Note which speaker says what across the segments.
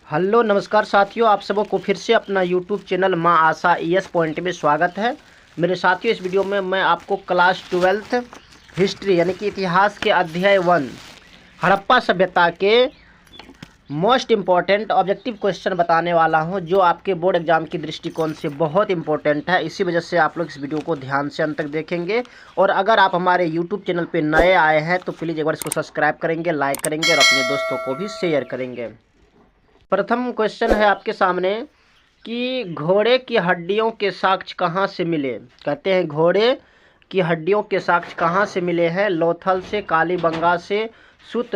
Speaker 1: Hello नमस्कार साथियों, आप सबों को फिर से अपना यूट्यूब चैनल माँ आशा ES पॉइंट में स्वागत है। मेरे साथियों, इस वीडियो में मैं आपको क्लास 12th हिस्ट्री यानी कि इतिहास के अध्याय 1 हड़प्पा सभ्यता के मोस्ट इम्पॉर्टेंट ऑब्जेक्टिव क्वेश्चन बताने वाला हूं, जो आपके बोर्ड एग्जाम की दृष्टिकोण से बहुत इंपॉर्टेंट है। इसी वजह से आप लोग इस वीडियो को ध्यान से अंत तक देखेंगे। और अगर आप हमारे यूट्यूब चैनल पर नए आए हैं तो प्लीज़ एक बार इसको सब्सक्राइब करेंगे, लाइक करेंगे और अपने दोस्तों को भी शेयर करेंगे। प्रथम क्वेश्चन है आपके सामने कि घोड़े की हड्डियों के साक्ष्य कहाँ से मिले। कहते हैं घोड़े की हड्डियों के साक्ष्य कहाँ से मिले हैं? लोथल से, कालीबंगा से, सुत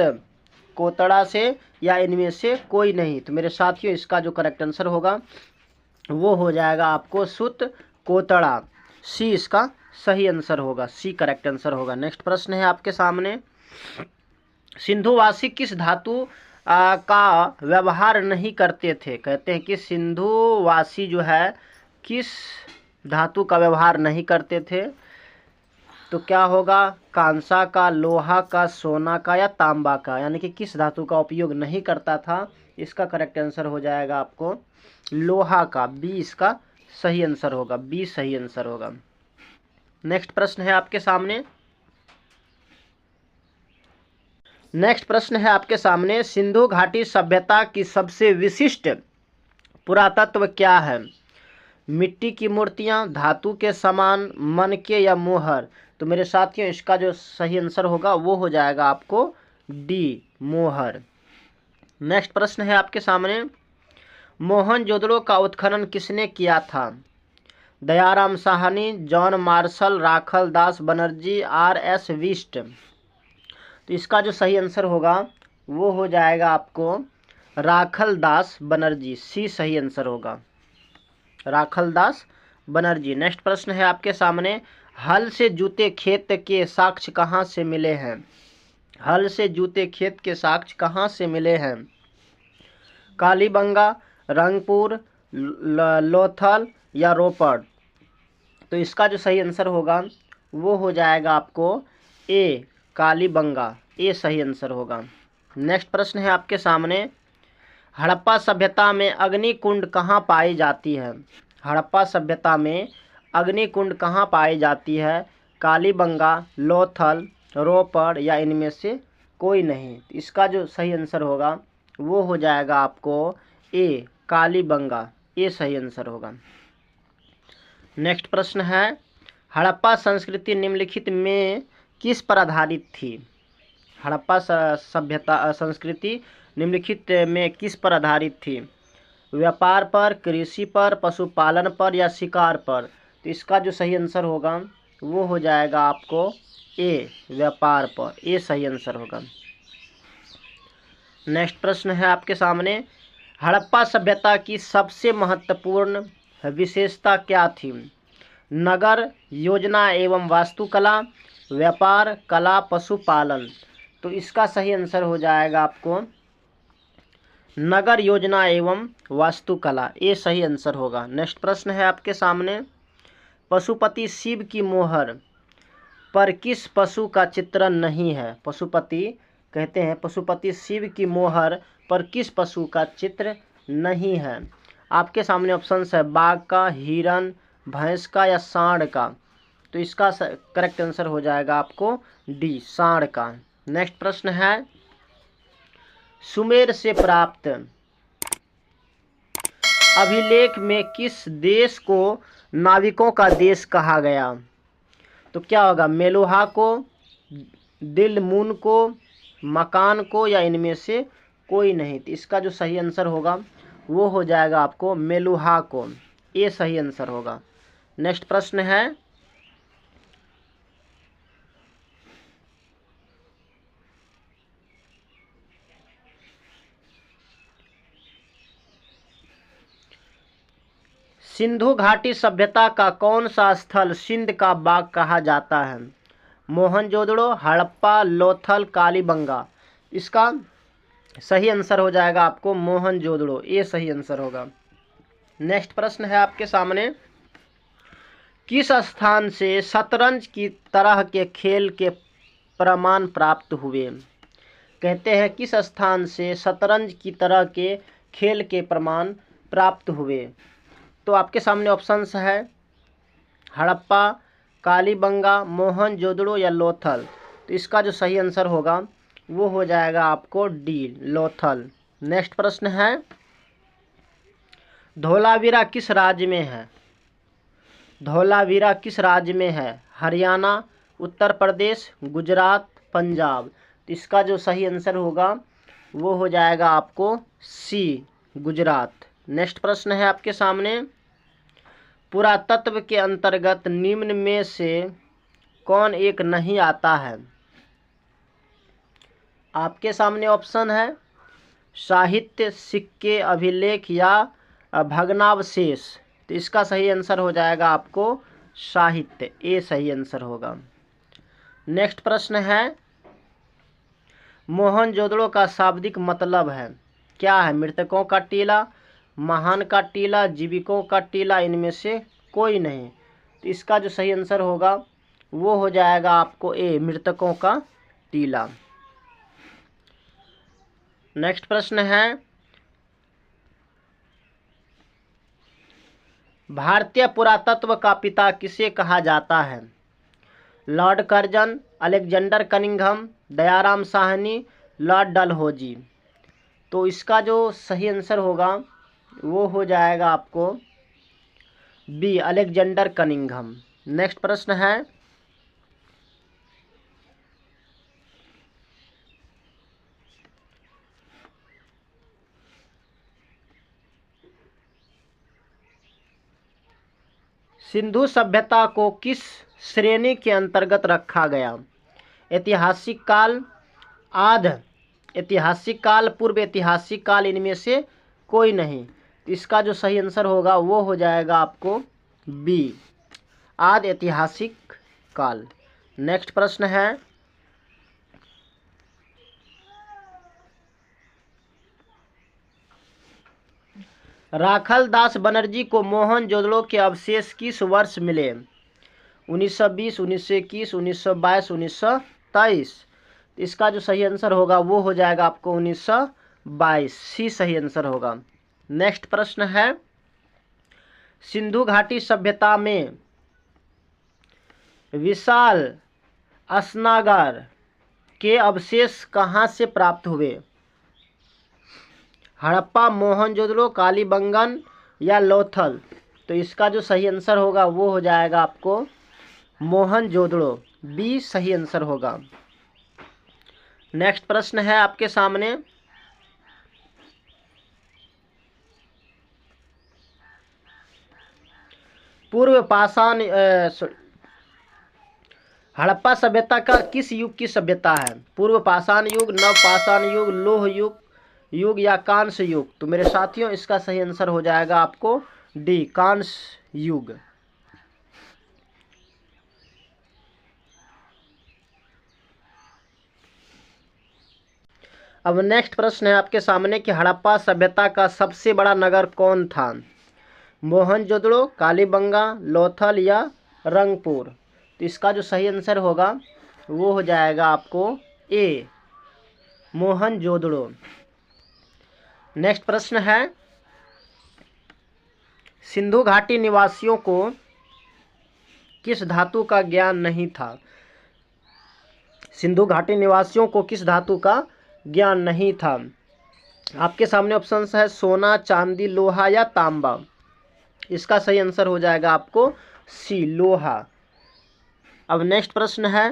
Speaker 1: कोतड़ा से या इनमें से कोई नहीं। तो मेरे साथियों, इसका जो करेक्ट आंसर होगा वो हो जाएगा आपको सुत कोतड़ा। सी इसका सही आंसर होगा, सी करेक्ट आंसर होगा। नेक्स्ट प्रश्न है आपके सामने, सिंधुवासी किस धातु का व्यवहार नहीं करते थे? कहते हैं कि सिंधुवासी जो है किस धातु का व्यवहार नहीं करते थे? तो क्या होगा? कांसा का, लोहा का, सोना का या तांबा का, यानी कि किस धातु का उपयोग नहीं करता था? इसका करेक्ट आंसर हो जाएगा आपको लोहा का। बी इसका सही आंसर होगा, बी सही आंसर होगा। नेक्स्ट प्रश्न है आपके सामने, सिंधु घाटी सभ्यता की सबसे विशिष्ट पुरातत्व क्या है? मिट्टी की मूर्तियां, धातु के सामान, मनके या मोहर? तो मेरे साथियों, इसका जो सही आंसर होगा वो हो जाएगा आपको डी, मोहर। नेक्स्ट प्रश्न है आपके सामने, मोहनजोदड़ो का उत्खनन किसने किया था? दयाराम साहनी, जॉन मार्शल, राखल दास बनर्जी, RS विस्ट? तो इसका जो सही आंसर होगा वो हो जाएगा आपको राखल दास बनर्जी। सी सही आंसर होगा, राखल दास बनर्जी। नेक्स्ट प्रश्न है आपके सामने, हल से जूते खेत के साक्ष्य कहाँ से मिले हैं? हल से जूते खेत के साक्ष्य कहाँ से मिले हैं? कालीबंगा, रंगपुर, लोथल या रोपड़? तो इसका जो सही आंसर होगा वो हो जाएगा आपको ए, कालीबंगा। ए सही आंसर होगा। नेक्स्ट प्रश्न है आपके सामने, हड़प्पा सभ्यता में अग्निकुंड कहाँ पाई जाती है? हड़प्पा सभ्यता में अग्निकुंड कहाँ पाई जाती है? कालीबंगा, लोथल, रोपड़ या इनमें से कोई नहीं? इसका जो सही आंसर होगा वो हो जाएगा आपको ए, कालीबंगा। ए सही आंसर होगा। नेक्स्ट प्रश्न है, हड़प्पा संस्कृति निम्नलिखित में किस पर आधारित थी? हड़प्पा सभ्यता संस्कृति निम्नलिखित में किस पर आधारित थी? व्यापार पर, कृषि पर, पशुपालन पर या शिकार पर? तो इसका जो सही आंसर होगा वो हो जाएगा आपको ए, व्यापार पर। ए सही आंसर होगा। नेक्स्ट प्रश्न है आपके सामने, हड़प्पा सभ्यता की सबसे महत्वपूर्ण विशेषता क्या थी? नगर योजना एवं वास्तुकला, व्यापार, कला, पशुपालन? तो इसका सही आंसर हो जाएगा आपको नगर योजना एवं वास्तुकला। ये सही आंसर होगा। नेक्स्ट प्रश्न है आपके सामने, पशुपति शिव की मोहर पर किस पशु का चित्रण नहीं है? पशुपति कहते हैं पशुपति शिव की मोहर पर किस पशु का चित्र नहीं है? आपके सामने ऑप्शन है बाघ का, हिरन, भैंस का या सांड का? तो इसका करेक्ट आंसर हो जाएगा आपको डी, सांड का। नेक्स्ट प्रश्न है, सुमेर से प्राप्त अभिलेख में किस देश को नाविकों का देश कहा गया? तो क्या होगा? मेलुहा को, दिलमुन को, मकान को या इनमें से कोई नहीं? तो इसका जो सही आंसर होगा वो हो जाएगा आपको मेलुहा को। ये सही आंसर होगा। नेक्स्ट प्रश्न है, सिंधु घाटी सभ्यता का कौन सा स्थल सिंध का बाग कहा जाता है? मोहनजोदड़ो, हड़प्पा, लोथल, कालीबंगा? इसका सही आंसर हो जाएगा आपको मोहनजोदड़ो। ये सही आंसर होगा। नेक्स्ट प्रश्न है आपके सामने, किस स्थान से शतरंज की तरह के खेल के प्रमाण प्राप्त हुए? कहते हैं किस स्थान से शतरंज की तरह के खेल के प्रमाण प्राप्त हुए। तो आपके सामने ऑप्शंस है हड़प्पा, कालीबंगा, मोहनजोदड़ो या लोथल। तो इसका जो सही आंसर होगा वो हो जाएगा आपको डी, लोथल। नेक्स्ट प्रश्न है धोलावीरा किस राज्य में है? धोलावीरा किस राज्य में है? हरियाणा, उत्तर प्रदेश, गुजरात, पंजाब। तो इसका जो सही आंसर होगा वो हो जाएगा आपको सी, गुजरात। नेक्स्ट प्रश्न है आपके सामने पुरातत्व के अंतर्गत निम्न में से कौन एक नहीं आता है? आपके सामने ऑप्शन है साहित्य, सिक्के, अभिलेख या भग्नावशेष। तो इसका सही आंसर हो जाएगा आपको साहित्य, ए सही आंसर होगा। नेक्स्ट प्रश्न है मोहनजोदड़ो का शाब्दिक मतलब है क्या है? मृतकों का टीला, महान का टीला, जीविकों का टीला, इनमें से कोई नहीं। तो इसका जो सही आंसर होगा वो हो जाएगा आपको ए, मृतकों का टीला। नेक्स्ट प्रश्न है भारतीय पुरातत्व का पिता किसे कहा जाता है? Lord Curzon, Alexander Cunningham, Dayaram Sahni, Lord Dalhousie. तो इसका जो सही आंसर होगा वो हो जाएगा आपको बी, अलेक्जेंडर कनिंघम। नेक्स्ट प्रश्न है सिंधु सभ्यता को किस श्रेणी के अंतर्गत रखा गया? ऐतिहासिक काल, आध ऐतिहासिक काल, पूर्व ऐतिहासिक काल, इनमें से कोई नहीं। तो इसका जो सही आंसर होगा वो हो जाएगा आपको बी, आध ऐतिहासिक काल। नेक्स्ट प्रश्न है राखल दास बनर्जी को मोहनजोदड़ो के अवशेष किस वर्ष मिले? 1920, 1921, 1922, 1923। इसका जो सही आंसर होगा वो हो जाएगा आपको 1922, सी सही आंसर होगा। नेक्स्ट प्रश्न है सिंधु घाटी सभ्यता में विशाल स्नागार के अवशेष कहाँ से प्राप्त हुए? हड़प्पा, मोहनजोदड़ो, कालीबंगन या लोथल। तो इसका जो सही आंसर होगा वो हो जाएगा आपको मोहनजोदड़ो, बी सही आंसर होगा। नेक्स्ट प्रश्न है आपके सामने पूर्व पाषाण हड़प्पा सभ्यता का किस युग की सभ्यता है? पूर्व पाषाण युग, नव पाषाण युग, लोह युग या कांस्य युग। तो मेरे साथियों इसका सही आंसर हो जाएगा आपको डी, कांस्य युग। अब नेक्स्ट प्रश्न है आपके सामने कि हड़प्पा सभ्यता का सबसे बड़ा नगर कौन था? मोहनजोदड़ो, कालीबंगा, लोथल या रंगपुर। तो इसका जो सही आंसर होगा वो हो जाएगा आपको ए, मोहनजोदड़ो। नेक्स्ट प्रश्न है सिंधु घाटी निवासियों को किस धातु का ज्ञान नहीं था? सिंधु घाटी निवासियों को किस धातु का ज्ञान नहीं था? आपके सामने ऑप्शंस है सोना, चांदी, लोहा या तांबा। इसका सही आंसर हो जाएगा आपको सी, लोहा। अब नेक्स्ट प्रश्न है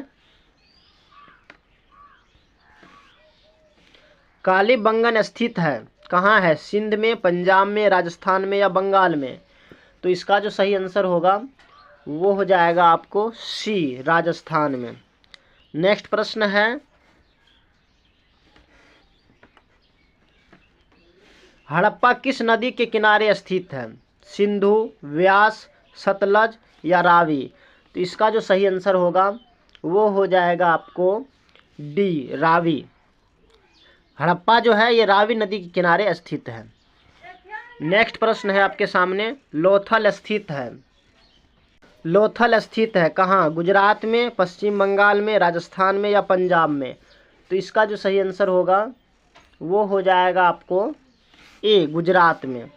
Speaker 1: कालीबंगन स्थित है कहाँ है? सिंध में, पंजाब में, राजस्थान में या बंगाल में। तो इसका जो सही आंसर होगा वो हो जाएगा आपको सी, राजस्थान में। नेक्स्ट प्रश्न है हड़प्पा किस नदी के किनारे स्थित है? सिंधु, व्यास, सतलज या रावी। तो इसका जो सही आंसर होगा वो हो जाएगा आपको डी, रावी। हड़प्पा जो है ये रावी नदी के किनारे स्थित है। नेक्स्ट प्रश्न है आपके सामने लोथल स्थित है। लोथल स्थित है कहाँ? गुजरात में, पश्चिम बंगाल में, राजस्थान में या पंजाब में। तो इसका जो सही आंसर होगा वो हो जाएगा आपको ए गुजरात में।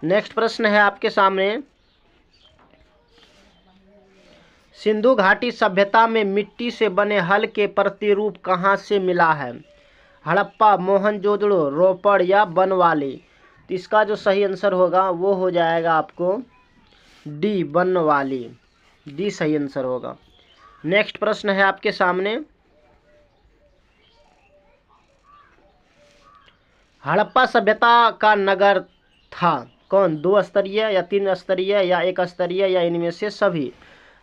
Speaker 1: नेक्स्ट प्रश्न है आपके सामने, सिंधु घाटी सभ्यता में मिट्टी से बने हल के प्रतिरूप कहाँ से मिला है? हड़प्पा, मोहनजोदड़ो, रोपड़ या बनवाली? तो इसका जो सही आंसर होगा वो हो जाएगा आपको डी बनवाली, डी सही आंसर होगा। नेक्स्ट प्रश्न है आपके सामने, हड़प्पा सभ्यता का नगर था कौन? 2 स्तरीय या 3 स्तरीय या 1 स्तरीय या इनमें से सभी?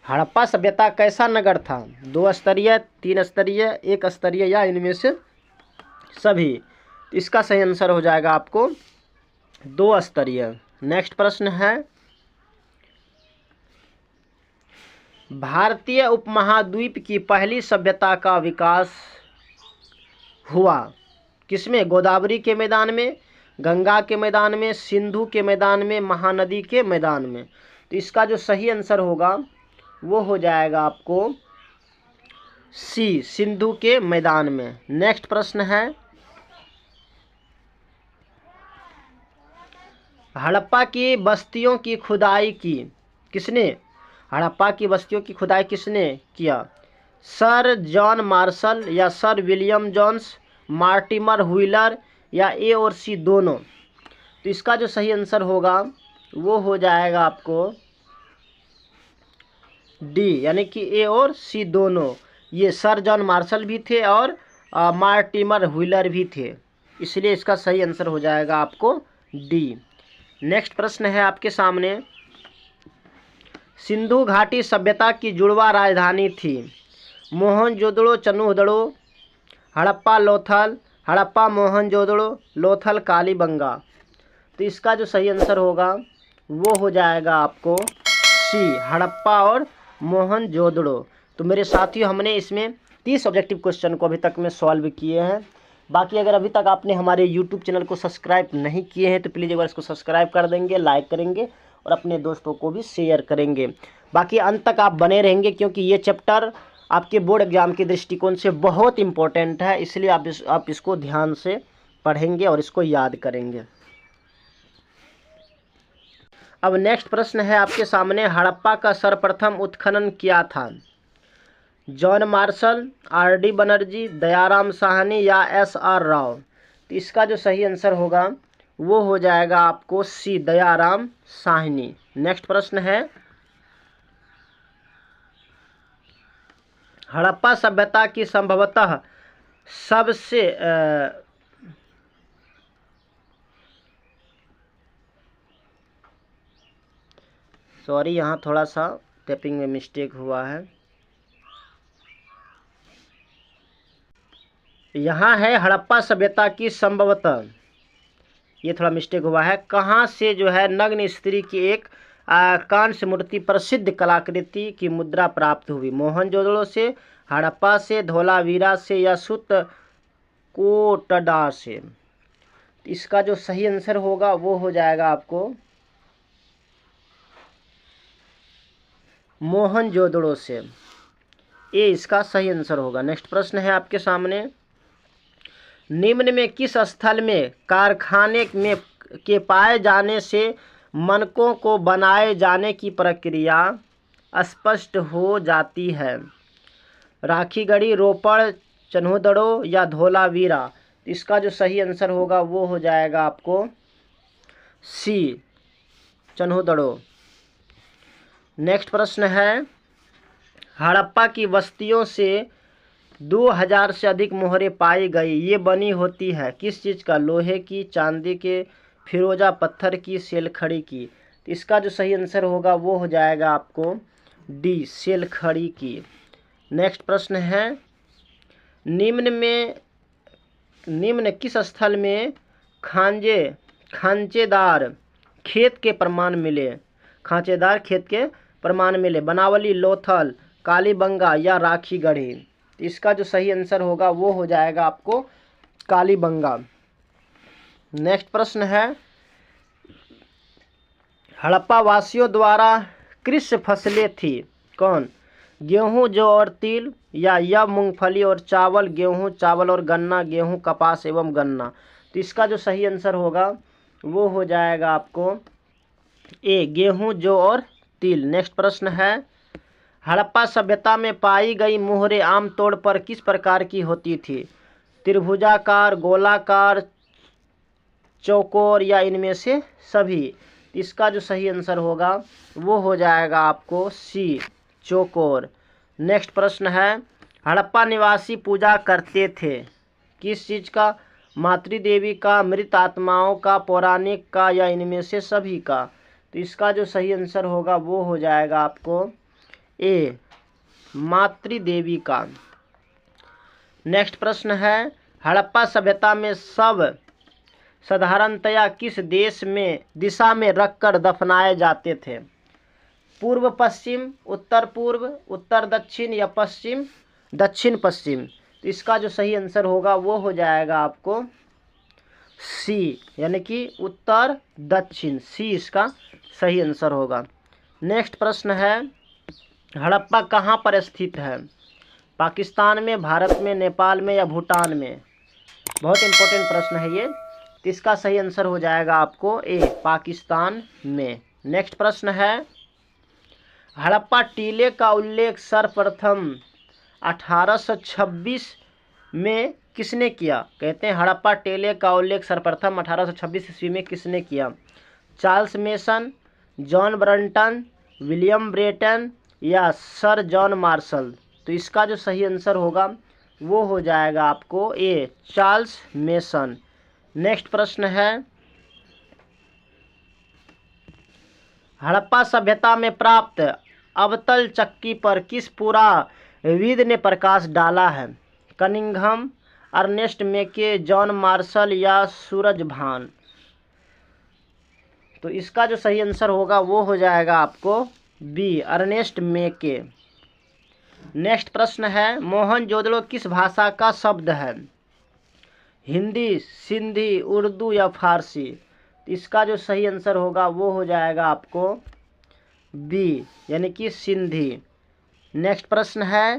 Speaker 1: हड़प्पा सभ्यता कैसा नगर था? 2 स्तरीय, 3 स्तरीय, 1 स्तरीय या इनमें से सभी? इसका सही आंसर हो जाएगा आपको 2 स्तरीय। नेक्स्ट प्रश्न है, भारतीय उपमहाद्वीप की पहली सभ्यता का विकास हुआ किसमें? गोदावरी के मैदान में, गंगा के मैदान में, सिंधु के मैदान में, महानदी के मैदान में? तो इसका जो सही आंसर होगा वो हो जाएगा आपको सी, सिंधु के मैदान में। नेक्स्ट प्रश्न है, हड़प्पा की बस्तियों की खुदाई की किसने? हड़प्पा की बस्तियों की खुदाई किसने किया? सर जॉन मार्शल या sir William Jones, Mortimer Wheeler या ए और सी दोनों? तो इसका जो सही आंसर होगा वो हो जाएगा आपको डी, यानी कि ए और सी दोनों। ये सर जॉन मार्शल भी थे और मार्टिमर व्हीलर भी थे, इसलिए इसका सही आंसर हो जाएगा आपको डी। नेक्स्ट प्रश्न है आपके सामने, सिंधु घाटी सभ्यता की जुड़वा राजधानी थी? मोहनजोदड़ो, चन्हुदड़ो, हड़प्पा लोथल, हड़प्पा मोहनजोदड़ो, लोथल कालीबंगा? तो इसका जो सही आंसर होगा वो हो जाएगा आपको सी, हड़प्पा और मोहनजोदड़ो। तो मेरे साथियों, हमने इसमें 30 ऑब्जेक्टिव क्वेश्चन को अभी तक में सॉल्व किए हैं। बाकी अगर अभी तक आपने हमारे यूट्यूब चैनल को सब्सक्राइब नहीं किए हैं तो प्लीज़ एक बार इसको सब्सक्राइब कर देंगे, लाइक करेंगे और अपने दोस्तों को भी शेयर करेंगे। बाकी अंत तक आप बने रहेंगे क्योंकि ये चैप्टर आपके बोर्ड एग्जाम के दृष्टिकोण से बहुत इम्पोर्टेंट है, इसलिए आप इसको ध्यान से पढ़ेंगे और इसको याद करेंगे। अब नेक्स्ट प्रश्न है आपके सामने, हड़प्पा का सर्वप्रथम उत्खनन किया था? John Marshall, RD. Banerjee, Dayaram Sahni या एस.आर. राव? तो इसका जो सही आंसर होगा वो हो जाएगा आपको सी, दयाराम साहनी। नेक्स्ट प्रश्न है, हड़प्पा सभ्यता की संभवतः सबसे सॉरी यहाँ थोड़ा सा टाइपिंग में मिस्टेक हुआ है, यहाँ है हड़प्पा सभ्यता की संभवतः, ये थोड़ा मिस्टेक हुआ है, कहाँ से जो है नग्न स्त्री की एक कांस्य मूर्ति प्रसिद्ध कलाकृति की मुद्रा प्राप्त हुई? मोहनजोदड़ो से, हड़प्पा से, धोलावीरा से या सुत कोटडा से? इसका जो सही आंसर होगा वो हो जाएगा आपको मोहनजोदड़ो से, ये इसका सही आंसर होगा। नेक्स्ट प्रश्न है आपके सामने, निम्न में किस स्थल में कारखाने में के पाए जाने से मनकों को बनाए जाने की प्रक्रिया स्पष्ट हो जाती है? राखीगढ़ी, रोपड़, चन्हुदड़ो या धोलावीरा? इसका जो सही आंसर होगा वो हो जाएगा आपको सी, चन्हुदड़ो। नेक्स्ट प्रश्न है, हड़प्पा की बस्तियों से 2000 से अधिक मोहरें पाई गई, ये बनी होती है किस चीज़ का? लोहे की, चांदी के, फिरोजा पत्थर की, सेलखड़ी की? तो इसका जो सही आंसर होगा वो हो जाएगा आपको डी, सेलखड़ी की। नेक्स्ट प्रश्न है, निम्न किस स्थल में खांचेदार खेत के प्रमाण मिले? खांचेदार खेत के प्रमाण मिले? बनावली, लोथल, कालीबंगा या राखीगढ़ी? इसका जो सही आंसर होगा वो हो जाएगा आपको कालीबंगा। नेक्स्ट प्रश्न है, हड़प्पा वासियों द्वारा कृषि फसलें थी कौन? गेहूं, जौ और तिल या मूंगफली और चावल, गेहूं, चावल और गन्ना, गेहूं, कपास एवं गन्ना? तो इसका जो सही आंसर होगा वो हो जाएगा आपको ए, गेहूं, जौ और तिल। नेक्स्ट प्रश्न है, हड़प्पा सभ्यता में पाई गई मोहरें आमतौर पर किस प्रकार की होती थी? त्रिभुजाकार, गोलाकार, चौकोर या इनमें से सभी? इसका जो सही आंसर होगा वो हो जाएगा आपको सी, चौकोर। नेक्स्ट प्रश्न है, हड़प्पा निवासी पूजा करते थे किस चीज़ का? मातृदेवी का, मृत आत्माओं का, पौराणिक का या इनमें से सभी का? तो इसका जो सही आंसर होगा वो हो जाएगा आपको ए, मातृदेवी का। नेक्स्ट प्रश्न है, हड़प्पा सभ्यता में सब साधारणतया किस देश में दिशा में रखकर दफनाए जाते थे? पूर्व पश्चिम, उत्तर पूर्व, उत्तर दक्षिण या पश्चिम दक्षिण पश्चिम? तो इसका जो सही आंसर होगा वो हो जाएगा आपको सी, यानी कि उत्तर दक्षिण। सी इसका सही आंसर होगा। नेक्स्ट प्रश्न है, हड़प्पा कहाँ पर स्थित है? पाकिस्तान में, भारत में, नेपाल में या भूटान में? बहुत इंपॉर्टेंट प्रश्न है ये। तो इसका सही आंसर हो जाएगा आपको ए, पाकिस्तान में। नेक्स्ट प्रश्न है, हड़प्पा टीले का उल्लेख सर्वप्रथम 1826 में किसने किया? कहते हैं हड़प्पा टीले का उल्लेख सर्वप्रथम 1826 ईस्वी में किसने किया? Charles Masson, John Brunton, William Breton या सर जॉन मार्शल? तो इसका जो सही आंसर होगा वो हो जाएगा आपको ए, चार्ल्स मेसन। नेक्स्ट प्रश्न है, हड़प्पा सभ्यता में प्राप्त अवतल चक्की पर किस पुराविद ने प्रकाश डाला है? कनिंघम, अर्नेस्ट मेके, जॉन मार्शल या सूरजभान? तो इसका जो सही आंसर होगा वो हो जाएगा आपको बी, अर्नेस्ट मेके। नेक्स्ट प्रश्न है, मोहनजोदड़ो किस भाषा का शब्द है? हिंदी, सिंधी, उर्दू या फारसी? तो इसका जो सही आंसर होगा वो हो जाएगा आपको बी, यानी कि सिंधी। नेक्स्ट प्रश्न है,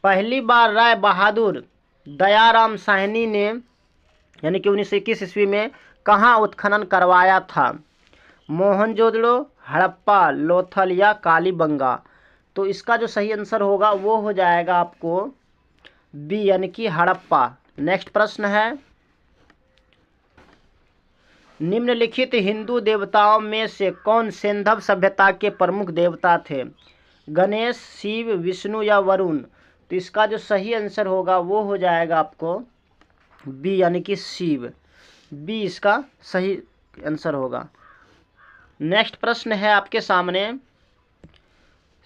Speaker 1: पहली बार राय बहादुर दयाराम साहनी ने यानी कि 1921 ईस्वी में कहाँ उत्खनन करवाया था? मोहनजोदड़ो, हड़प्पा, लोथल या कालीबंगा? तो इसका जो सही आंसर होगा वो हो जाएगा आपको बी, यानी कि हड़प्पा। नेक्स्ट प्रश्न है, निम्नलिखित हिंदू देवताओं में से कौन सेंधव सभ्यता के प्रमुख देवता थे? गणेश, शिव, विष्णु या वरुण? तो इसका जो सही आंसर होगा वो हो जाएगा आपको बी, यानी कि शिव। बी इसका सही आंसर होगा। नेक्स्ट प्रश्न है आपके सामने,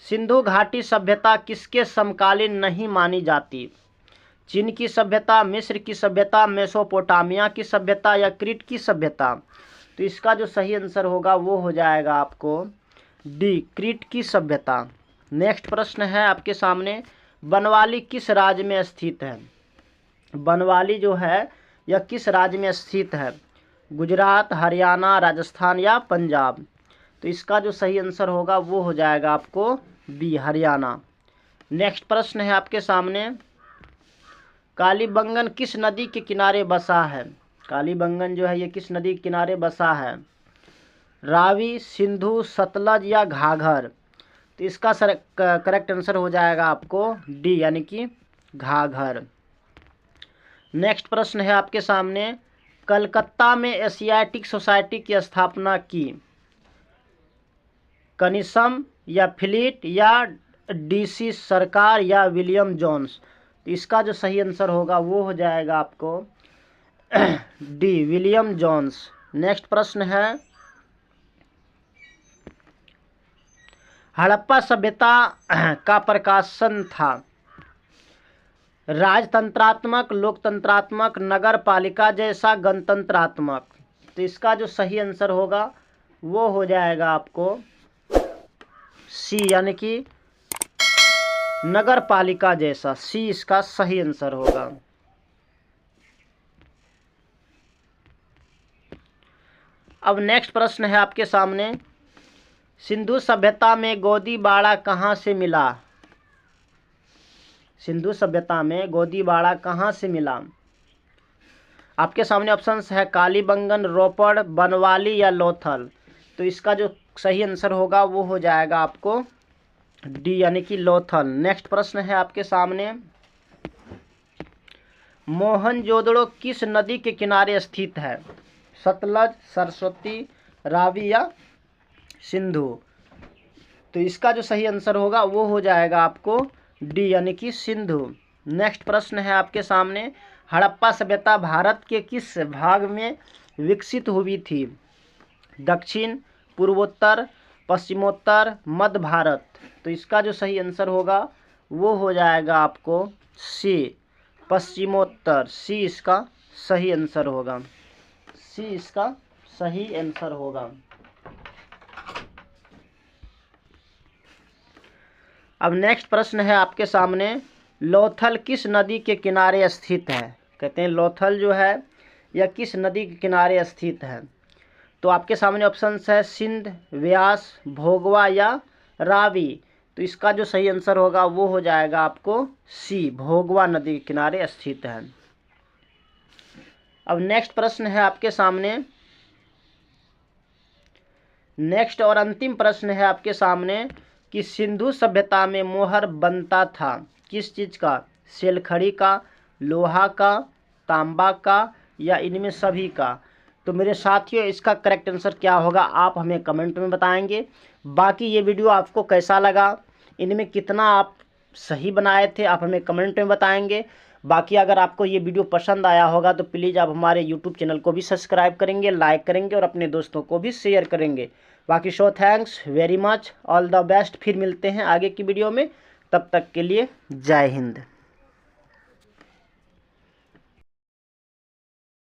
Speaker 1: सिंधु घाटी सभ्यता किसके समकालीन नहीं मानी जाती? चीन की सभ्यता, मिस्र की सभ्यता, मेसोपोटामिया की सभ्यता या क्रीट की सभ्यता? तो इसका जो सही आंसर होगा वो हो जाएगा आपको डी, क्रीट की सभ्यता। नेक्स्ट प्रश्न है आपके सामने, बनवाली किस राज्य में स्थित है? बनवाली जो है यह किस राज्य में स्थित है? गुजरात, हरियाणा, राजस्थान या पंजाब? तो इसका जो सही आंसर होगा वो हो जाएगा आपको बी, हरियाणा। नेक्स्ट प्रश्न है आपके सामने, कालीबंगन किस नदी के किनारे बसा है? कालीबंगन जो है ये किस नदी के किनारे बसा है? रावी, सिंधु, सतलज या घाघर? तो इसका करेक्ट आंसर हो जाएगा आपको डी, यानी कि घाघर। नेक्स्ट प्रश्न है आपके सामने, कलकत्ता में एशियाटिक सोसाइटी की स्थापना की? कनिशम या फिलिप या डीसी सरकार या विलियम जोन्स? तो इसका जो सही आंसर होगा वो हो जाएगा आपको डी, विलियम जोन्स। नेक्स्ट प्रश्न है, हड़प्पा सभ्यता का प्रकाशन था राजतंत्रात्मक, लोकतंत्रात्मक, नगर पालिका जैसा, गणतंत्रात्मक? तो इसका जो सही आंसर होगा वो हो जाएगा आपको सी, यानी कि नगर पालिका जैसा। सी इसका सही आंसर होगा। अब नेक्स्ट प्रश्न है आपके सामने, सिंधु सभ्यता में गोदी बाड़ा कहाँ से मिला? सिंधु सभ्यता में गोदीबाड़ा कहाँ से मिला? आपके सामने ऑप्शंस है कालीबंगन, रोपड़, बनवाली या लोथल। तो इसका जो सही आंसर होगा वो हो जाएगा आपको डी यानी कि लोथल। नेक्स्ट प्रश्न है आपके सामने, मोहनजोदड़ो किस नदी के किनारे स्थित है? सतलज, सरस्वती, रावी या सिंधु। तो इसका जो सही आंसर होगा वो हो जाएगा आपको डी यानी कि सिंधु। नेक्स्ट प्रश्न है आपके सामने, हड़प्पा सभ्यता भारत के किस भाग में विकसित हुई थी? दक्षिण, पूर्वोत्तर, पश्चिमोत्तर, मध्य भारत। तो इसका जो सही आंसर होगा वो हो जाएगा आपको सी, पश्चिमोत्तर। सी इसका सही आंसर होगा। सी इसका सही आंसर होगा। अब नेक्स्ट प्रश्न है आपके सामने, लोथल किस नदी के किनारे स्थित है? कहते हैं लोथल जो है यह किस नदी के किनारे स्थित है? तो आपके सामने ऑप्शंस है सिंध, व्यास, भोगवा या रावी। तो इसका जो सही आंसर होगा वो हो जाएगा आपको सी, भोगवा नदी के किनारे स्थित है। अब नेक्स्ट प्रश्न है आपके सामने, नेक्स्ट और अंतिम प्रश्न है आपके सामने कि सिंधु सभ्यता में मोहर बनता था किस चीज़ का? सेलखड़ी का, लोहा का, तांबा का या इनमें सभी का? तो मेरे साथियों इसका करेक्ट आंसर क्या होगा आप हमें कमेंट में बताएंगे। बाकी ये वीडियो आपको कैसा लगा, इनमें कितना आप सही बनाए थे, आप हमें कमेंट में बताएंगे। बाकी अगर आपको ये वीडियो पसंद आया होगा तो प्लीज़ आप हमारे यूट्यूब चैनल को भी सब्सक्राइब करेंगे, लाइक करेंगे और अपने दोस्तों को भी शेयर करेंगे। बाकी thanks very much, all the best. फिर मिलते हैं आगे की वीडियो में, तब तक के लिए जय हिंद।